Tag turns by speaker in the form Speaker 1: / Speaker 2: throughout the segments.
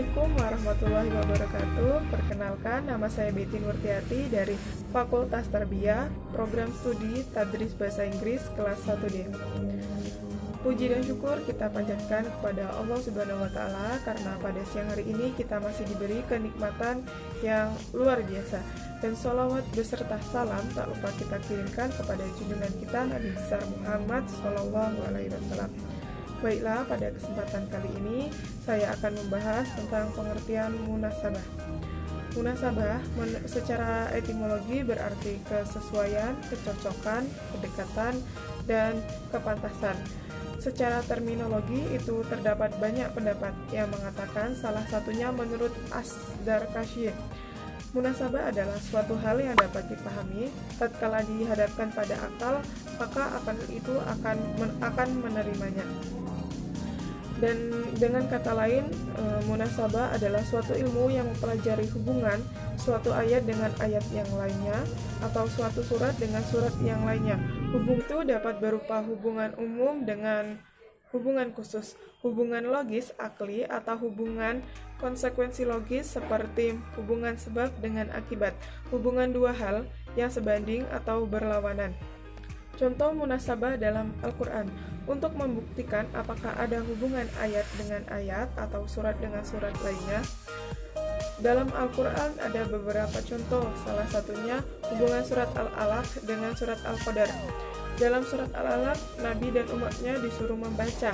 Speaker 1: Assalamualaikum warahmatullahi wabarakatuh. Perkenalkan, nama saya Betty Nurtiati dari Fakultas Tarbiyah, Program Studi Tadris Bahasa Inggris kelas 1D. Puji dan syukur kita panjatkan kepada Allah Subhanahu wa Ta'ala karena pada siang hari ini kita masih diberi kenikmatan yang luar biasa. Dan sholawat beserta salam tak lupa kita kirimkan kepada junjungan kita Nabi besar Muhammad SAW. Baiklah, pada kesempatan kali ini saya akan membahas tentang pengertian munasabah. Munasabah secara etimologi berarti kesesuaian, kecocokan, kedekatan, dan kepantasan. Secara terminologi itu terdapat banyak pendapat yang mengatakan salah satunya menurut Az-Zarkashi. Munasabah adalah suatu hal yang dapat dipahami tatkala dihadapkan pada akal, maka akal itu akan menerimanya. Dan dengan kata lain, munasabah adalah suatu ilmu yang mempelajari hubungan suatu ayat dengan ayat yang lainnya atau suatu surat dengan surat yang lainnya. Hubungan itu dapat berupa hubungan umum dengan hubungan khusus, hubungan logis akli atau hubungan konsekuensi logis seperti hubungan sebab dengan akibat, hubungan dua hal yang sebanding atau berlawanan. Contoh munasabah dalam Al-Quran. Untuk membuktikan apakah ada hubungan ayat dengan ayat atau surat dengan surat lainnya, dalam Al-Quran ada beberapa contoh, salah satunya hubungan surat Al-Alaq dengan surat Al-Qadar. Dalam surat Al-Alaq, Nabi dan umatnya disuruh membaca.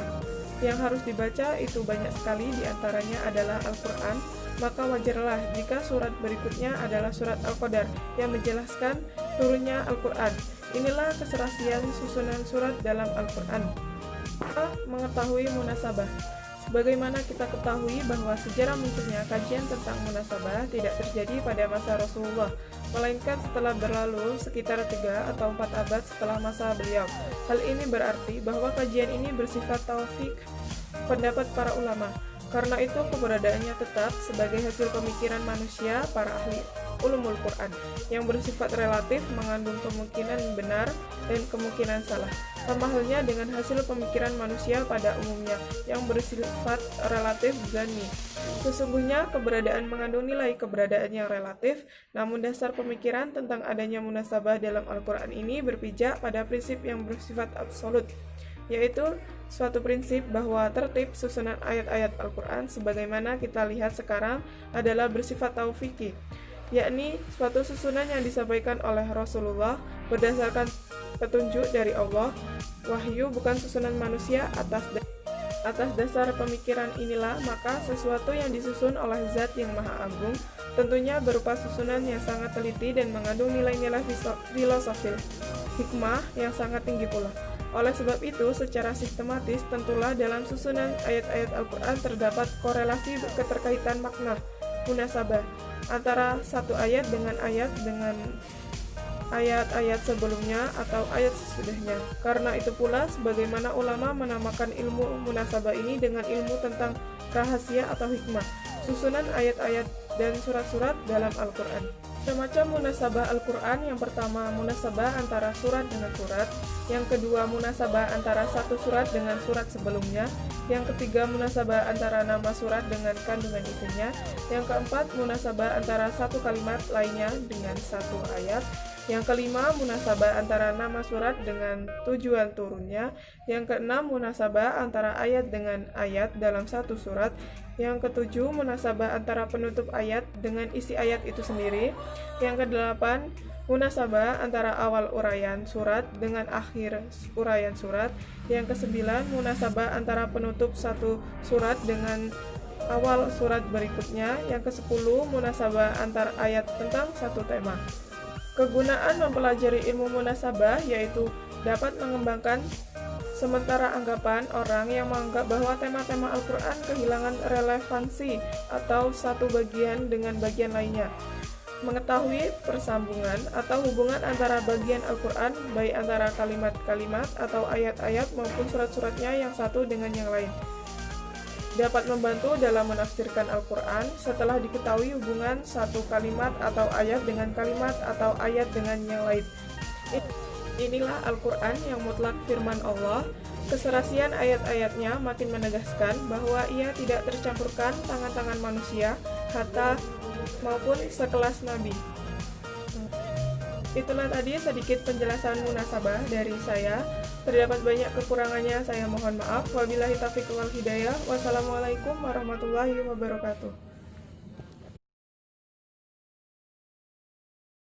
Speaker 1: Yang harus dibaca itu banyak sekali, diantaranya adalah Al-Quran, maka wajarlah jika surat berikutnya adalah surat Al-Qadar yang menjelaskan turunnya Al-Quran. Inilah keserasian susunan surat dalam Al-Quran. Kita mengetahui munasabah. Sebagaimana kita ketahui bahwa sejarah munculnya kajian tentang munasabah tidak terjadi pada masa Rasulullah, melainkan setelah berlalu sekitar 3 atau 4 abad setelah masa beliau. Hal ini berarti bahwa kajian ini bersifat taufik pendapat para ulama. Karena itu keberadaannya tetap sebagai hasil pemikiran manusia para ahli ulumul Quran yang bersifat relatif, mengandung kemungkinan benar dan kemungkinan salah. Sama halnya dengan hasil pemikiran manusia pada umumnya yang bersifat relatif zanni. Sesungguhnya keberadaan mengandung nilai keberadaan yang relatif, namun dasar pemikiran tentang adanya munasabah dalam Al-Quran ini berpijak pada prinsip yang bersifat absolut, yaitu suatu prinsip bahwa tertib susunan ayat-ayat Al-Quran sebagaimana kita lihat sekarang adalah bersifat taufiki, yakni suatu susunan yang disampaikan oleh Rasulullah berdasarkan petunjuk dari Allah. Wahyu bukan susunan manusia. Atas dasar pemikiran inilah maka sesuatu yang disusun oleh Zat yang Maha Agung tentunya berupa susunan yang sangat teliti dan mengandung nilai-nilai filosofil, hikmah yang sangat tinggi pula. Oleh sebab itu, secara sistematis tentulah dalam susunan ayat-ayat Al-Quran terdapat korelasi keterkaitan makna munasabah antara satu ayat dengan ayat-ayat sebelumnya atau ayat sesudahnya. Karena itu pula, sebagaimana ulama menamakan ilmu munasabah ini dengan ilmu tentang rahasia atau hikmah, susunan ayat-ayat dan surat-surat dalam Al-Quran. Semacam munasabah Al-Quran, yang pertama munasabah antara surat dengan surat, yang kedua munasabah antara satu surat dengan surat sebelumnya, yang ketiga munasabah antara nama surat dengan kandungan isinya, yang keempat munasabah antara satu kalimat lainnya dengan satu ayat, yang kelima munasabah antara nama surat dengan tujuan turunnya, yang keenam munasabah antara ayat dengan ayat dalam satu surat, yang ketujuh munasabah antara penutup ayat dengan isi ayat itu sendiri, yang kedelapan munasabah antara awal uraian surat dengan akhir uraian surat, yang kesembilan munasabah antara penutup satu surat dengan awal surat berikutnya, yang kesepuluh munasabah antar ayat tentang satu tema. Kegunaan mempelajari ilmu munasabah yaitu dapat mengembangkan sementara anggapan orang yang menganggap bahwa tema-tema Al-Quran kehilangan relevansi atau satu bagian dengan bagian lainnya. Mengetahui persambungan atau hubungan antara bagian Al-Quran, baik antara kalimat-kalimat atau ayat-ayat maupun surat-suratnya yang satu dengan yang lain, dapat membantu dalam menafsirkan Al-Quran setelah diketahui hubungan satu kalimat atau ayat dengan kalimat atau ayat dengan yang lain. Inilah Al-Quran yang mutlak firman Allah, Keserasian ayat-ayatnya makin menegaskan bahwa ia tidak tercampurkan tangan-tangan manusia, hatta maupun sekelas nabi. Itulah tadi sedikit penjelasan munasabah dari saya. Terdapat banyak kekurangannya, saya mohon maaf. Wabillahi taufiq wal hidayah. Wassalamualaikum warahmatullahi wabarakatuh.